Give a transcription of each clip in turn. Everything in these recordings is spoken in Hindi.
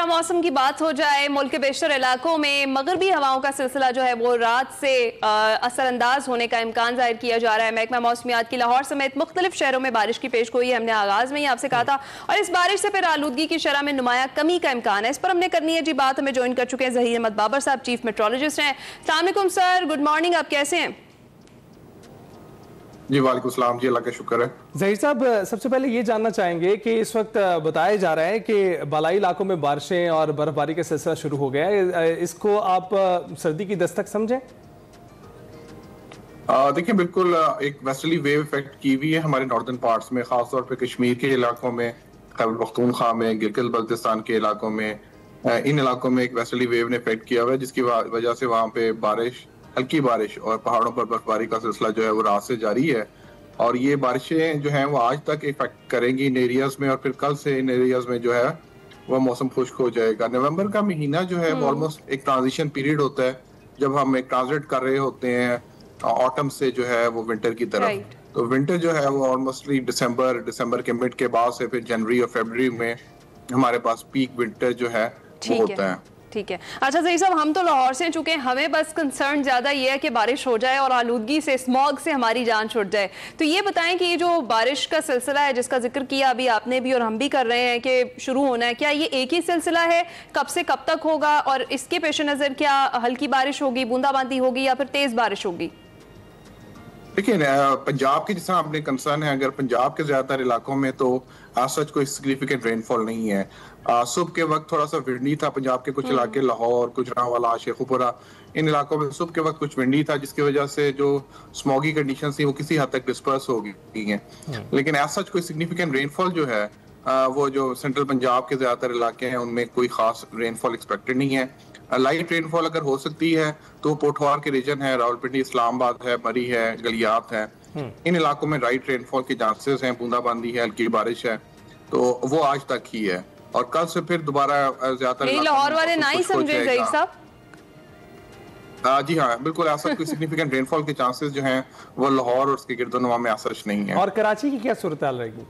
मौसम की बात हो जाए, मुल्क के बेशतर इलाकों में मगरबी हवाओं का सिलसिला जो है वो रात से असरअंदाज होने का इम्कान जाहिर किया जा रहा है। महकमा मौसमियात की लाहौर समेत मुख्तलिफ शहरों में बारिश की पेशगोई हमने आगाज में ही आपसे कहा था, और इस बारिश से फिर आलूदगी की शरह में नुमाया कमी का इम्कान है। इस पर हमने करनी है जी बात। हमें ज्वाइन कर चुके हैं ज़हीर अहमद बाबर साहब, चीफ मेट्रोलॉजिस्ट हैं। अस्सलाम वालेकुम सर, गुड मॉर्निंग, आप कैसे हैं? जी वालेकुम सलाम जी, अल्लाह का शुक्र है। ज़हीर साहब, सबसे पहले ये जानना चाहेंगे कि इस वक्त बताया जा रहा है कि बालाई इलाकों में बारिशें और बर्फबारी का सिलसिला शुरू हो गया है, इसको आप सर्दी की दस्तक समझें? देखिए, बिल्कुल एक वेस्टर्ली वेव इफेक्ट की हुई है हमारे नॉर्दर्न पार्ट्स में, खासतौर पे कश्मीर के इलाकों में, खैबर पख्तूनख्वा में, गिलगित बल्तिस्तान के इलाकों में, इन इलाकों में एक वेस्टर्ली वेव ने इफेक्ट किया हुआ है, जिसकी वजह से वहाँ पे बारिश, हल्की बारिश और पहाड़ों पर बर्फबारी का सिलसिला जो है वो रात से जारी है। और ये बारिशें जो हैं वो आज तक इफेक्ट करेंगी इन एरियाज में, और फिर कल से इन एरियाज में जो है वो मौसम खुश्क हो जाएगा। नवंबर का महीना जो है वो ऑलमोस्ट एक ट्रांजिशन पीरियड होता है, जब हम एक ट्रांजिट कर रहे होते हैं ऑटम से जो है वो विंटर की तरफ। तो विंटर जो है वो ऑलमोस्टली दिसंबर के मिड के बाद से फिर जनवरी और फरवरी में हमारे पास पीक विंटर जो है वो होता है। ठीक है। अच्छा ज़हीर साहब, हम तो लाहौर से चुके हैं, हमें बस कंसर्न ज़्यादा ये है कि बारिश हो जाए और आलूदगी से, स्मॉग से हमारी जान छूट जाए। तो ये बताएं कि ये जो बारिश का सिलसिला है जिसका जिक्र किया अभी आपने भी और हम भी कर रहे हैं कि शुरू होना है, क्या ये एक ही सिलसिला है? कब से कब तक होगा? और इसके पेश नज़र क्या हल्की बारिश होगी, बूंदाबांदी होगी, या फिर तेज़ बारिश होगी? देखिए, पंजाब के जिस आपने कंसर्न है, अगर पंजाब के ज्यादातर इलाकों में तो आज सच कोई सिग्निफिकेंट रेनफॉल नहीं है। सुबह के वक्त थोड़ा सा विंडी था, पंजाब के कुछ इलाके, लाहौर, गुजरांवाला, शेखुपुरा, इन इलाकों में सुबह के वक्त कुछ विंडी था, जिसकी वजह से जो स्मॉगी कंडीशन थी वो किसी हद तक डिस्पर्स हो गई हैं। लेकिन आज सच कोई सिग्निफिकेंट रेनफॉल जो है वो जो सेंट्रल पंजाब के ज्यादातर इलाके हैं उनमें कोई खास रेनफॉल एक्सपेक्टेड नहीं है। लाइट रेनफॉल अगर हो सकती है तो पोठवार के रीजन है, रावलपिंडी, इस्लामाबाद है, मरी है, गलियात है, इन इलाकों में राइट रेनफॉल के चांसेस हैं, बूंदाबांदी है, हल्की बारिश है, तो वो आज तक ही है। और कल से फिर दोबारा ज्यादातर लाहौर वाले ना ही समझे ज़हीर साहब। जी हाँ, बिल्कुल ऐसा कोई सिग्निफिकेंट रेनफॉल के चांसेस जो हैं वो लाहौर और उसके गिरदोनवा में ऐसा नहीं है। और कराची की क्या सूरत हाल रहेगी?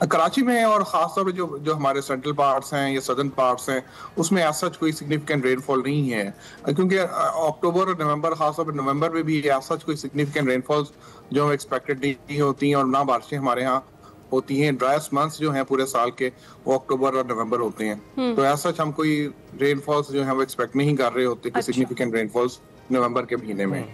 कराची में और खासतौर पर जो हमारे सेंट्रल पार्ट्स हैं या सदर्न पार्ट्स हैं उसमें ऐसा कोई सिग्निफिकेंट रेनफॉल नहीं है, क्योंकि अक्टूबर और नवंबर, खासतौर पर नवंबर में भी ऐसा कोई सिग्निफिकेंट रेनफॉल्स जो एक्सपेक्टेड नहीं होती हैं, और ना बारिशें हमारे यहाँ होती हैं। ड्राइस्ट मंथ्स जो हैं पूरे साल के वो अक्टूबर और नवंबर होते हैं, तो ऐसा हम कोई रेनफॉल्स जो है वो एक्सपेक्ट नहीं कर रहे होते, कोई सिग्निफिकेंट रेनफॉल्स नवंबर के महीने में।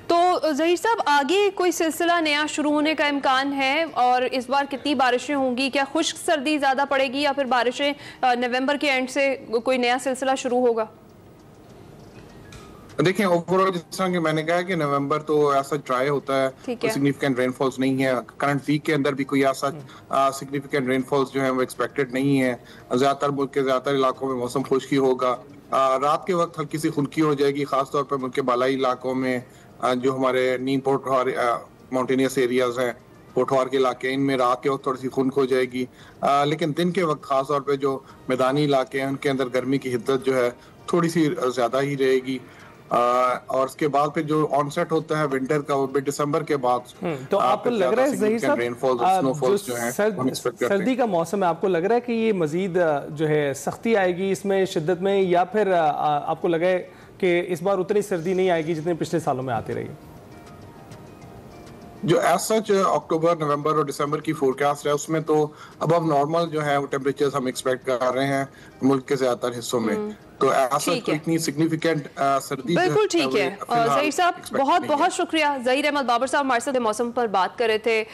तो ज़हीर साहब, आगे कोई सिलसिला नया शुरू होने का इम्कान है? और इस बार कितनी बारिशें होंगी? क्या खुश्क सर्दी ज़्यादा पड़ेगी या फिर बारिशें नवंबर के एंड से कोई नया सिलसिला शुरू होगा? देखिए, ओवरऑल जिस तरह कि मैंने कहा कि नवंबर तो ऐसा ड्राई होता है, तो सिग्निफिकेंट रेनफॉल्स नहीं है। करंट वीक के अंदर भी कोई ऐसा सिग्निफिकेंट रेनफॉल्स जो है वो एक्सपेक्टेड नहीं है। ज्यादातर मुल्क के ज्यादातर इलाकों में मौसम खुश्की होगा, रात के वक्त हल्की सी खुनकी हो जाएगी, खासतौर पर मुल्क के बालाई इलाकों में, जो हमारे नीम पोठवार माउंटेनियस एरियाज हैं, पोठवार के इलाके, इनमें रात के वक्त थोड़ी सी खुनक हो जाएगी। लेकिन दिन के वक्त खासतौर पे जो मैदानी इलाके हैं उनके अंदर गर्मी की हिद्दत जो है थोड़ी सी ज्यादा ही रहेगी। और उसके बाद फिर जो ऑनसेट होता है विंटर का वो दिसंबर के बाद। तो आपको लग रहा है ज़हीर साहब, सर्दी का मौसम है, आपको लग रहा है कि ये मजीद जो है सख्ती आएगी इसमें, शिद्दत में, या फिर आपको लगा है कि इस बार उतनी सर्दी नहीं आएगी जितनी पिछले सालों में आती रही? जो एज सच अक्टूबर, नवंबर और दिसंबर की फोरकास्ट है उसमें तो अबव नॉर्मल जो है वो टेम्परेचर्स हम एक्सपेक्ट कर रहे हैं मुल्क के ज्यादातर हिस्सों में। तो ऐसा कोई इतनी सिग्निफिकेंट सर्दी बिल्कुल ठीक है। ज़हीर साहब, बहुत बहुत शुक्रिया। ज़हीर अहमद बाबर साहब हमारे साथ मौसम पर बात कर रहे थे।